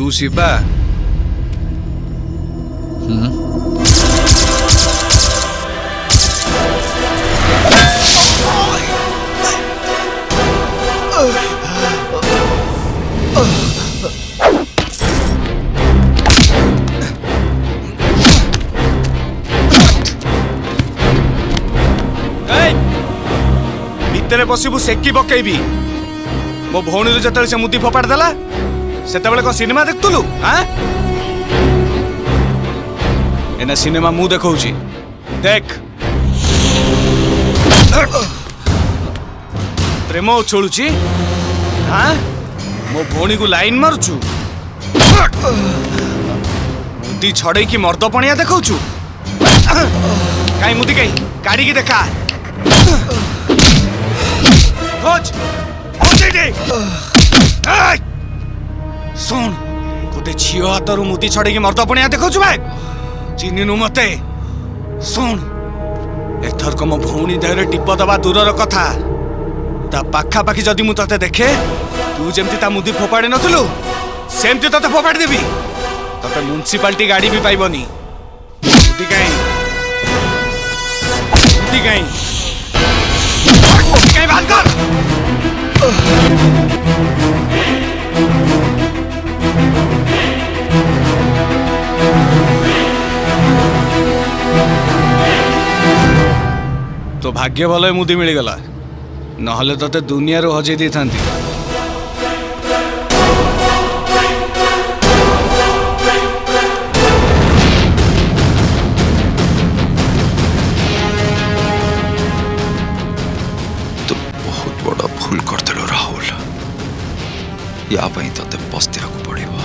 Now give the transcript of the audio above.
तू शिवा भितर बसबू सेकी पकेबी मो भौणी जो से मुदी फोपाड़ देला से कौन सिनेमा देखुलु हाँ एना सिनेमा मु देखौची देख प्रेम उछलुची हाँ मो भौणी को लाइन मारुचु मुदी छड़े की मर्द पणिया देखौचु काई मुदी काई काढ़ी की देखा खोज सुन गोटे झील हाथर मुदी छड़े मर्द पणिया देखु भाई चिन्हनु मते सुन एथरक मो भौणी देहरे टीप दबा दूरर कथा ता पाखापाखि जदि मु तते देखे तू जेमती ता मुदी फोपाड़ी नथुलु सेमती तते फोपाड़ी देबी तते म्युनिसिपालिटी गाड़ी भी पाइबनी मुदी काई बात कर तो भाग्य भल मुदी मिलगला नहले तते दुनिया रो हजे दी थांती तो बहुत बड़ा भूल करदेलो राहुल या तते पस्तिया को पड़ेगा।